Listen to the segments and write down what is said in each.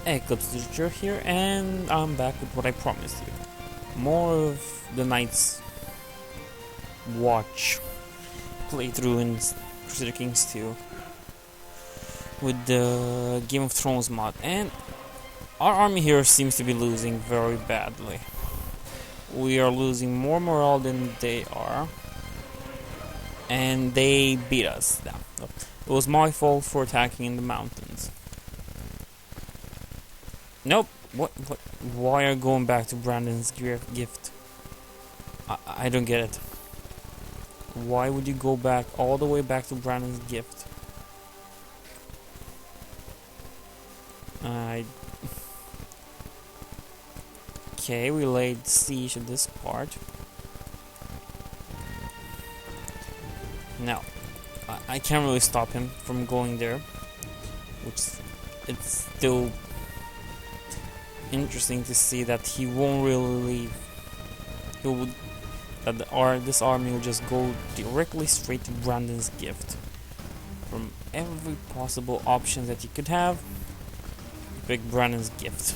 AGoT here, and I'm back with what I promised you. More of the Night's Watch playthrough in Crusader Kings 2 with the Game of Thrones mod, and our army here seems to be losing very badly. We are losing more morale than they are, and they beat us down. It was my fault for attacking in the mountains. Nope. What? Why are you going back to Brandon's gift? I don't get it. Why would you go back all the way back to Brandon's gift? Okay, we laid siege at this part. Now, I can't really stop him from going there, which it's still interesting to see that he won't really leave. This army will just go directly straight to Brandon's gift. From every possible option that you could have, you pick Brandon's gift.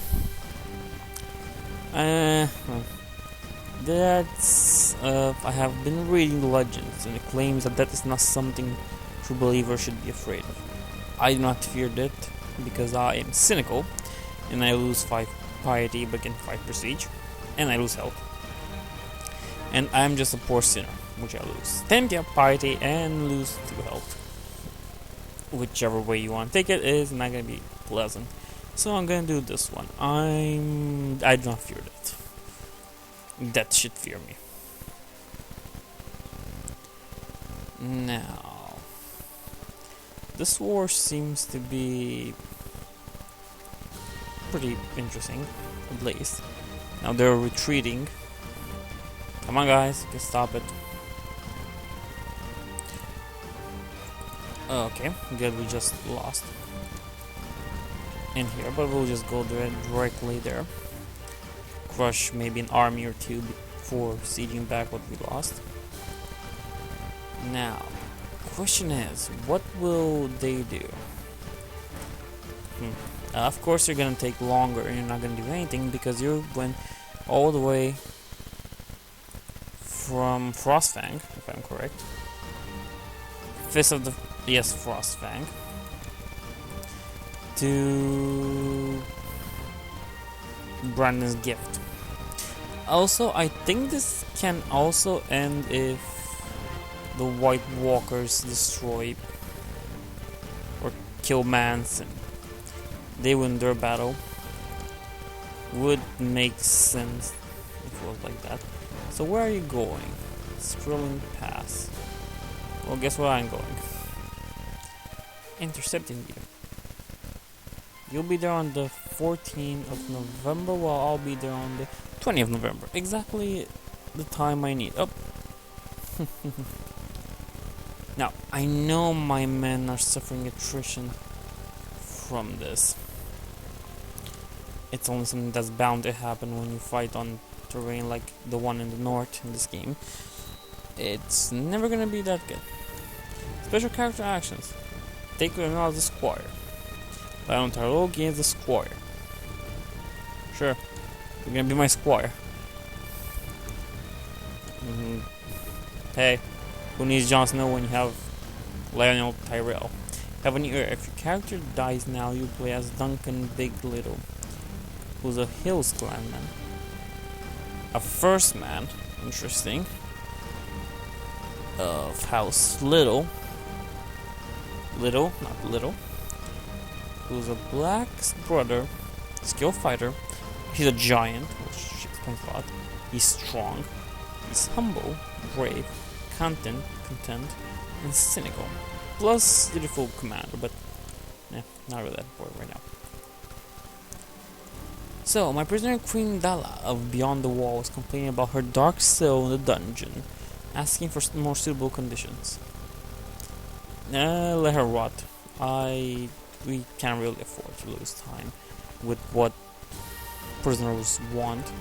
That's I have been reading the legends, and it claims that is not something true believers should be afraid of. I do not fear that because I am cynical, and I lose 5 piety but gain 5 prestige, and I lose health. And I'm just a poor sinner, which I lose 10 piety and lose 2 health. Whichever way you want to take it is not gonna be pleasant. So I'm gonna do this one. I do not fear that. That should fear me. Now, this war seems to be pretty interesting, at least. Now they're retreating. Come on, guys, you can stop it. Okay, good, we just lost in here, but we'll just go directly there. Crush maybe an army or 2 before sieging back what we lost. Now, question is, what will they do? Of course you're gonna take longer and you're not gonna do anything because you went all the way from Frostfang, if I'm correct. Frostfang to Brandon's gift. Also, I think this can also end if the White Walkers destroy or kill Manson. They win their battle. Would make sense if it was like that. So where are you going? Skrilling Pass. Well, guess where I'm going. Intercepting you. You'll be there on the 14th of November, while I'll be there on the 20th of November. Exactly the time I need. Oh. Now, I know my men are suffering attrition from this. It's only something that's bound to happen when you fight on terrain like the one in the north in this game. It's never gonna be that good. Special character actions. Take them out as a squire. Battle Tyrol against the squire. Sure, you're gonna be my squire. Hey, who needs Jon Snow when you have Lionel Tyrell? Have any ear. If your character dies now, you play as Duncan Big Little, who's a Hills clanman. A first man, interesting, of House Little, who's a Black's brother, skill fighter. He's a giant, which explains a lot. He's strong, he's humble, brave, content, and cynical. Plus dutiful commander, but not really that important right now. So, my prisoner Queen Dala of Beyond the Wall is complaining about her dark cell in the dungeon, asking for more suitable conditions. Let her rot. We can't really afford to lose time with what prisoners want.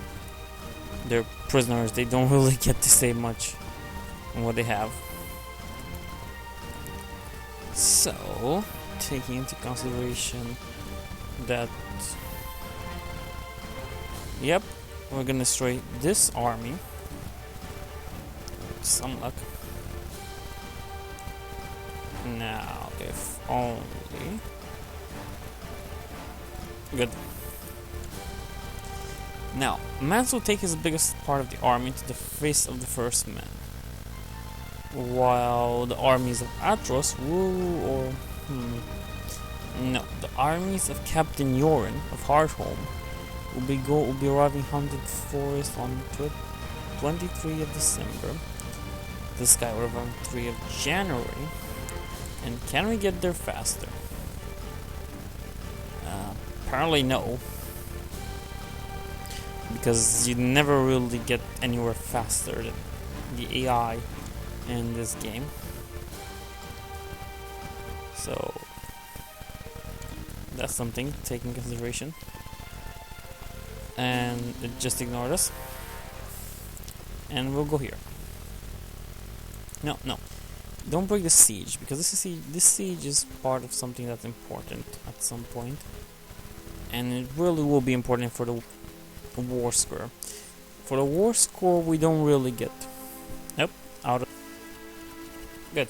They're prisoners, they don't really get to say much on what they have. So, taking into consideration that Yep, we're gonna destroy this army. Some luck. Now, if only... Good. Now, Mans will take his biggest part of the army to the face of the first man, while the armies of Atros will, no, the armies of Captain Yorin of Hardhome will be arriving Haunted Forest on 23 of December. This guy will arrive on 3 of January. And can we get there faster? Apparently no. Because you never really get anywhere faster than the AI in this game. So that's something to take in consideration. And it just ignored us. And we'll go here. No. Don't break the siege, because this siege is part of something that's important at some point. And it really will be important for the war score. For the war score, we don't really get... Nope, out of... Good.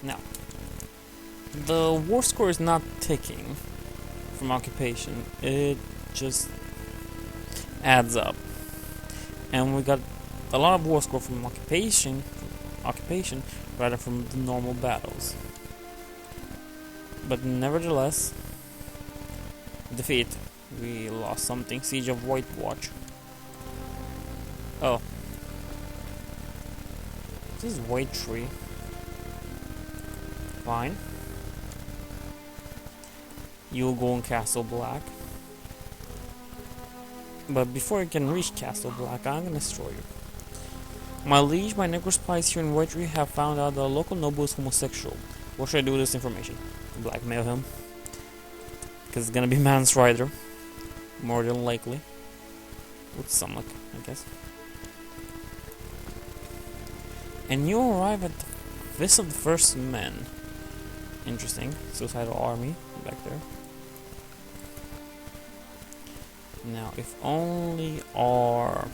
Now, the war score is not ticking from occupation. It just adds up. And we got a lot of war score from occupation rather from the normal battles. But nevertheless, defeat. We lost something. Siege of White Watch. Oh. This is White Tree. Fine. You'll go on Castle Black. But before you can reach Castle Black, I'm gonna destroy you. My liege, my necro spies here in White Tree have found out that a local noble is homosexual. What should I do with this information? Blackmail him. Because it's gonna be Mans Rider. More than likely. With some luck, I guess. And you arrive at the Fist of the First Men. Interesting. Suicidal army back there. Now, if only our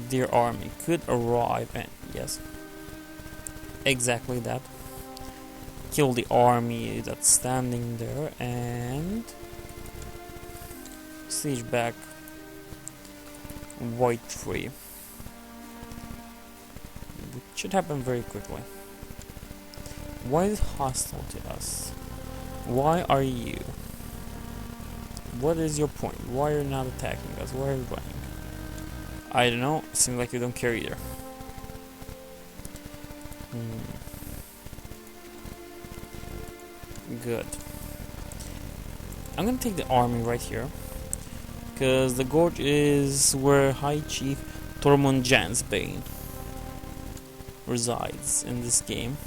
dear army could arrive and, yes, exactly that. Kill the army that's standing there and siege back White Tree. Which should happen very quickly. Why is it hostile to us? Why are you? What is your point? Why are you not attacking us? Why are you running? I don't know. Seems like you don't care either. Good. I'm gonna take the army right here, because the gorge is where High Chief Tormund Jansbane resides in this game.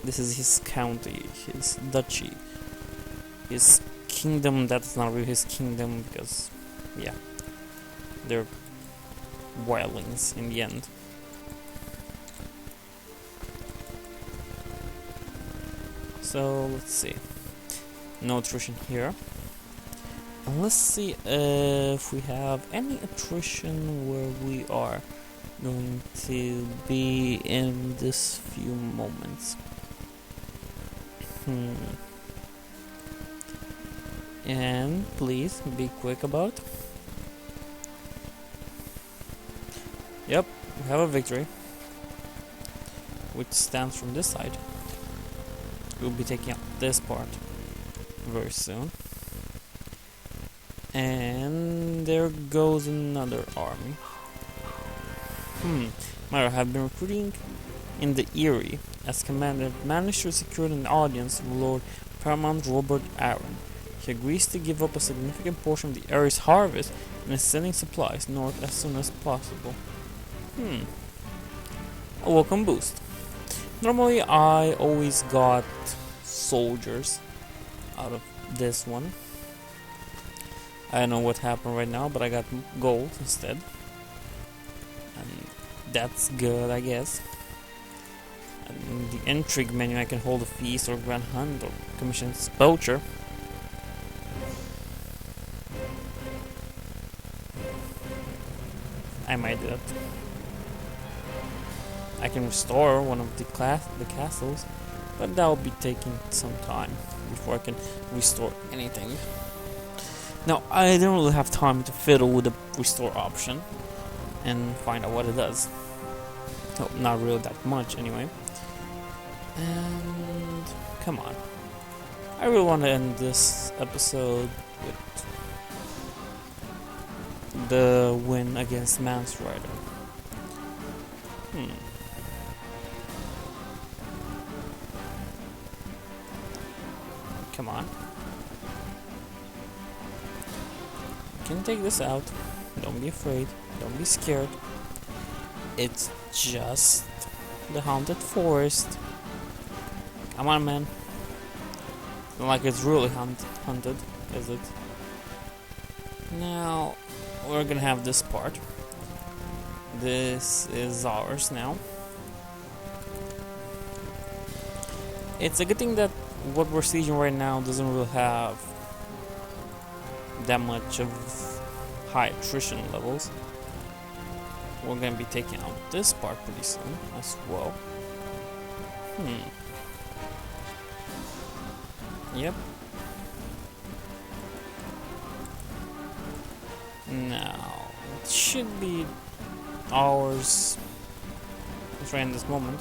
This is his county, his duchy, his kingdom. That's not really his kingdom, because, yeah, they're wildlings in the end. So let's see. No attrition here. And let's see if we have any attrition where we are going to be in this few moments. And please be quick about it. Yep, we have a victory, which stands from this side. We'll be taking up this part very soon. And there goes another army. Myra have been recruiting in the Eyrie. As commander, managed to secure an audience with Lord Paramount Robert Aaron. He agrees to give up a significant portion of the Eyrie's harvest and is sending supplies north as soon as possible. A welcome boost. Normally I always got soldiers out of this one. I don't know what happened right now, but I got gold instead. And that's good, I guess. And in the intrigue menu I can hold a feast or grand hunt or commission poacher. I might do that. I can restore one of the castles, but that will be taking some time before I can restore anything. Now, I don't really have time to fiddle with the restore option and find out what it does. Oh, not really that much anyway. And come on. I really want to end this episode with the win against Mance Rider. Come on. You can take this out. Don't be afraid. Don't be scared. It's just the haunted forest. Come on, man. It's not like it's really haunted, is it? Now, we're gonna have this part. This is ours now. It's a good thing that what we're sieging right now doesn't really have that much of high attrition levels. We're gonna be taking out this part pretty soon as well. Yep. Now, it should be ours right in this moment.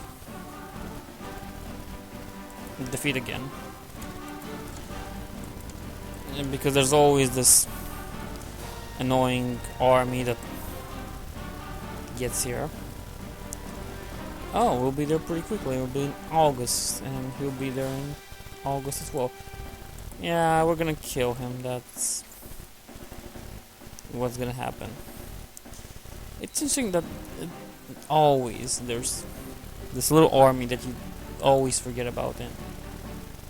Defeat again. And because there's always this annoying army that gets here. Oh, we'll be there pretty quickly. We'll be in August, and he'll be there in August as well. Yeah, we're gonna kill him. That's what's gonna happen. It's interesting that always there's this little army that you always forget about, and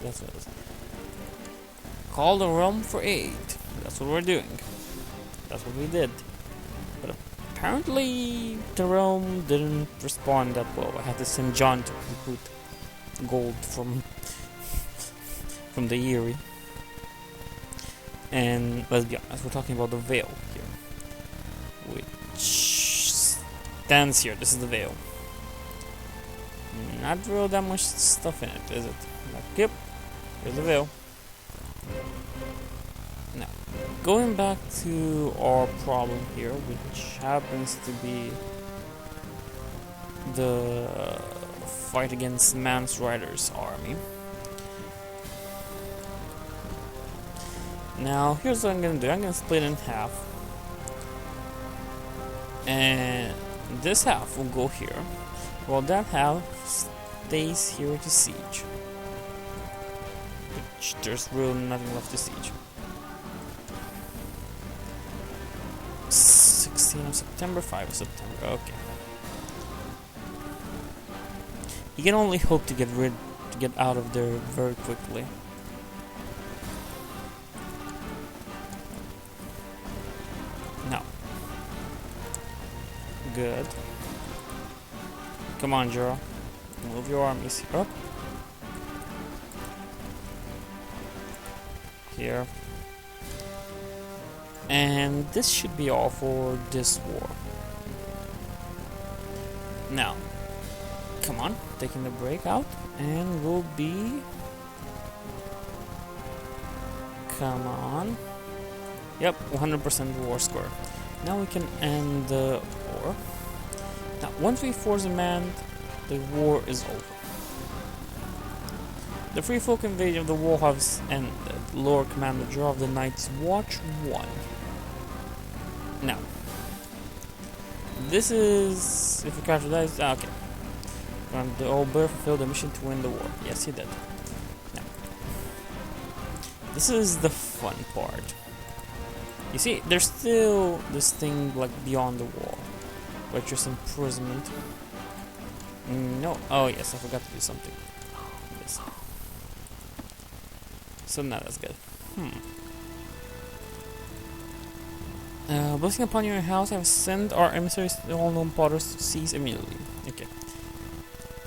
that's what it is. Call the realm for aid. That's what we're doing. That's what we did. But apparently the realm didn't respond that well. I had to send John to recruit gold from the Erie. And let's be honest, we're talking about the Veil here, which stands here. This is the Veil. Not real that much stuff in it, is it? Like, yep, here's the Veil. Now, going back to our problem here, which happens to be the fight against Mance Rider's army. Now, here's what I'm gonna do. I'm gonna split it in half. And this half will go here, while that half stays here to siege. Which there's really nothing left to siege. 16 of September, 5 of September, okay. You can only hope to get out of there very quickly. No. Good. Come on, Jura. Move your armies up. Here. And this should be all for this war. Now, come on, taking the break out, and we'll be... Come on. Yep, 100% war score. Now we can end the war. Now, once we force a man, the war is over. The Free Folk invasion of the Warhoves ended. Lord Commander Draw of the Night's Watch 1. Now, this is... If your character dies... okay. The old bear fulfilled the mission to win the war. Yes, he did. Now, this is the fun part. You see, there's still this thing like beyond the wall. Righteous imprisonment. No. Oh, yes, I forgot to do something. This. So now that's good. Blessing upon your house, I have sent our emissaries to all known potters to seize immediately. Okay.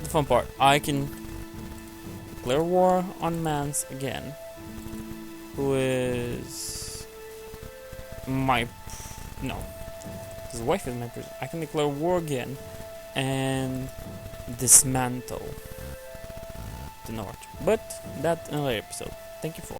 The fun part. I can declare war on Mance again. Who is my... No. This his wife is my prison, I can declare war again and dismantle the north. But that in another episode. Thank you for